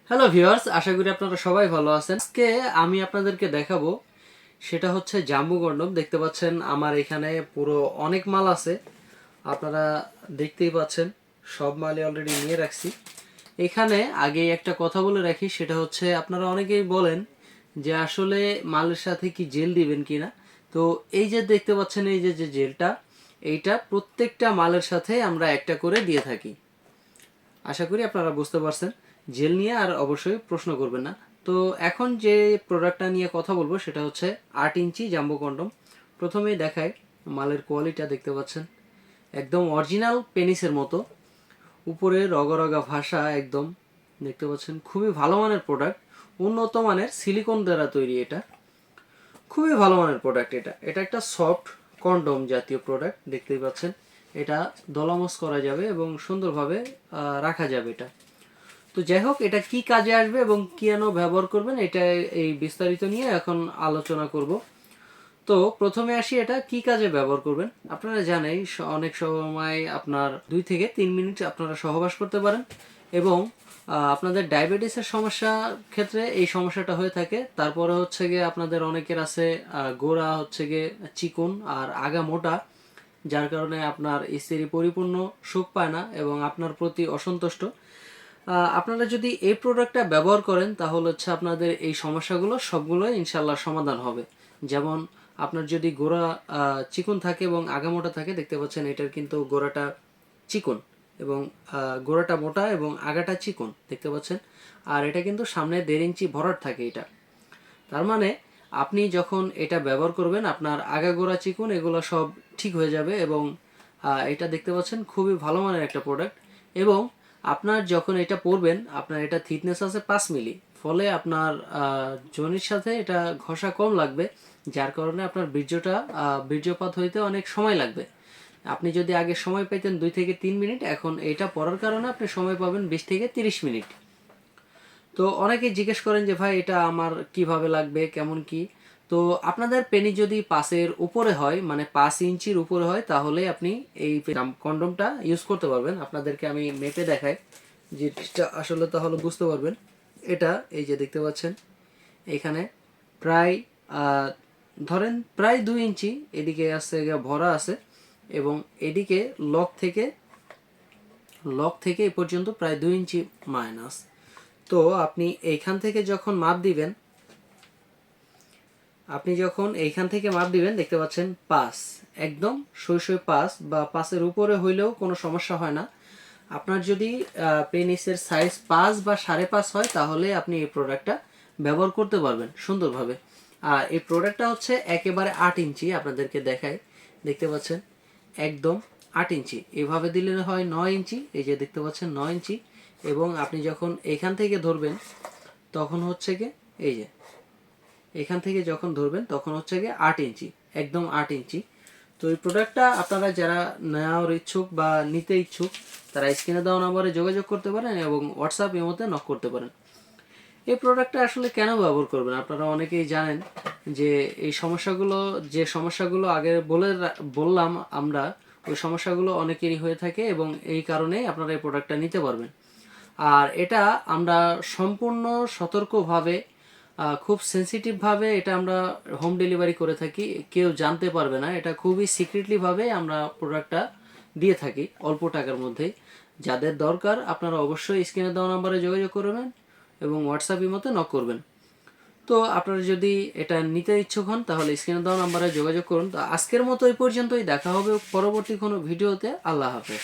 Hello viewers, আশা করি আপনারা সবাই ভালো আছেন। আজকে আমি আপনাদেরকে দেখাবো সেটা হচ্ছে জাম্বু কন্ডম। দেখতে পাচ্ছেন আমার এখানে পুরো অনেক মাল আছে, আপনারা দেখতেই পাচ্ছেন সব মালই অলরেডি নিয়ে রাখছি। এখানে আগে একটা কথা বলে রাখি, সেটা হচ্ছে আপনারা অনেকেই বলেন যে আসলে মালের সাথে কি জেল দিবেন কিনা। তো এই যে দেখতে পাচ্ছেন এই যে যে জেলটা, এইটা প্রত্যেকটা মালের সাথে আমরা একটা করে দিয়ে থাকি। আশা করি আপনারা বুঝতে পারছেন। জেল নিয়ে আর অবশ্যই প্রশ্ন করবেন না। তো এখন যে প্রোডাক্টটা নিয়ে কথা বলবো সেটা হচ্ছে 8 ইঞ্চি জাম্বো কন্ডম। প্রথমেই দেখায় মালের কোয়ালিটিটা, দেখতে পাচ্ছেন একদম অরিজিনাল পেনিসের মতো, উপরে রগা রগা ভাষা একদম, দেখতে পাচ্ছেন খুবই ভালো মানের প্রোডাক্ট, উন্নত মানের সিলিকন দ্বারা তৈরি। এটা খুবই ভালো মানের প্রোডাক্ট। এটা একটা সফট কন্ডম জাতীয় প্রোডাক্ট, দেখতেই পাচ্ছেন। এটা দলামস করা যাবে এবং সুন্দরভাবে রাখা যাবে এটা। তো যাই হোক, এটা কি কাজে আসবে এবং কেন ব্যবহার করবেন, এটা এই বিস্তারিত নিয়ে এখন আলোচনা করব। তো প্রথমে আসি, এটা কি কাজে ব্যবহার করবেন। আপনারা জানেন অনেক সময় আপনার 2 থেকে 3 মিনিট আপনারা সহবাস করতে পারেন এবং আপনাদের ডায়াবেটিসের সমস্যা ক্ষেত্রে এই সমস্যাটা হয়ে থাকে। তারপরে হচ্ছে গিয়ে আপনাদের অনেকের আছে গোড়া হচ্ছে গিয়ে চিকন আর আগা মোটা, যার কারণে আপনার স্ত্রী পরিপূর্ণ সুখ পায় না এবং আপনার প্রতি অসন্তুষ্ট। আপনারা যদি এই প্রোডাক্টটা ব্যবহার করেন তাহলে হচ্ছে আপনাদের এই সমস্যাগুলো সবগুলো ইনশাল্লাহ সমাধান হবে। যেমন আপনার যদি গোড়া চিকন থাকে এবং আগামোটা থাকে, দেখতে পাচ্ছেন এটার কিন্তু গোড়াটা চিকন এবং গোড়াটা মোটা এবং আগাটা চিকন, দেখতে পাচ্ছেন। আর এটা কিন্তু সামনে 1.5 ইঞ্চি ভরাট থাকে এটা। তার মানে আপনি যখন এটা ব্যবহার করবেন আপনার আগা গোড়া চিকন এগুলো সব ঠিক হয়ে যাবে এবং এটা দেখতে পাচ্ছেন খুবই ভালো মানের একটা প্রোডাক্ট। এবং আপনার যখন এটা পরবেন আপনার এটা থিকনেস আছে 5 মিলি, ফলে আপনার যোনির সাথে এটা ঘষা কম লাগবে, যার কারণে আপনার বীর্যপাত হইতে অনেক সময় লাগবে। আপনি যদি আগে সময় পেতেন 2 থেকে 3 মিনিট, এখন এটা পরার কারণে আপনি সময় পাবেন 20 থেকে 30 মিনিট। তো অনেকেই জিজ্ঞেস করেন যে ভাই এটা আমার কিভাবে লাগবে, কেমন কি। তো আপনাদের পেনি যদি 5-এর উপরে হয়, মানে 5 ইঞ্চির উপরে হয়, তাহলে আপনি এই কন্ডমটা ইউজ করতে পারবেন। আপনাদেরকে আমি মেপে দেখাই, জিনিসটা আসলে তাহলে বুঝতে পারবেন। এটা এই যে দেখতে পাচ্ছেন এখানে প্রায় ধরেন প্রায় 2 ইঞ্চি এদিকে আছে ভরা আছে এবং এদিকে লক থেকে এ পর্যন্ত প্রায় 2 ইঞ্চি মাইনাস। তো আপনি এইখান থেকে যখন মাপ দিবেন, দেখতে পাচ্ছেন 5, একদম সই 5 বা 5-এর উপরে হইলেও কোনো সমস্যা হয় না। আপনার যদি পেনিসের সাইজ 5 বা 5.5 হয় তাহলে আপনি এই প্রোডাক্টটা ব্যবহার করতে পারবেন সুন্দরভাবে। আর এই প্রোডাক্টটা হচ্ছে একেবারে 8 ইঞ্চি, আপনাদেরকে দেখাই, দেখতে পাচ্ছেন একদম 8 ইঞ্চি। এভাবে দিলে হয় 9 ইঞ্চি, এই যে দেখতে পাচ্ছেন 9 ইঞ্চি। এবং আপনি যখন এখান থেকে ধরবেন তখন হচ্ছে গিয়ে এই যে এখান থেকে যখন ধরবেন তখন হচ্ছে গিয়ে 8 ইঞ্চি, একদম 8 ইঞ্চি। তো এই প্রোডাক্টটা আপনারা যারা নেওয়ার ইচ্ছুক বা নিতে ইচ্ছুক তারা স্ক্রিনে দেওয়া নম্বরে যোগাযোগ করতে পারেন এবং হোয়াটসঅ্যাপ ইমোতে নক করতে পারেন। এই প্রোডাক্টটা আসলে কেন ব্যবহার করবেন, আপনারা অনেকেই জানেন যে এই সমস্যাগুলো আগে বললাম আমরা, ওই সমস্যাগুলো অনেকেরই হয়ে থাকে এবং এই কারণেই আপনারা এই প্রোডাক্টটা নিতে পারবেন। আর এটা আমরা সম্পূর্ণ সতর্কভাবে খুব সেন্সিটিভভাবে এটা আমরা হোম ডেলিভারি করে থাকি, কেউ জানতে পারবে না। এটা খুবই সিক্রেটলিভাবে আমরা প্রোডাক্টটা দিয়ে থাকি অল্প টাকার মধ্যেই। যাদের দরকার আপনারা অবশ্যই স্ক্রিনে দেওয়া নাম্বারে যোগাযোগ করবেন এবং হোয়াটসঅ্যাপ ইমোতে নক করবেন। তো আপনারা যদি এটা নিতে ইচ্ছুক হন তাহলে স্ক্রিনে দেওয়া নাম্বারে যোগাযোগ করুন। তো আজকের মতো এই পর্যন্তই, দেখা হবে পরবর্তী কোনো ভিডিওতে। আল্লাহ হাফেজ।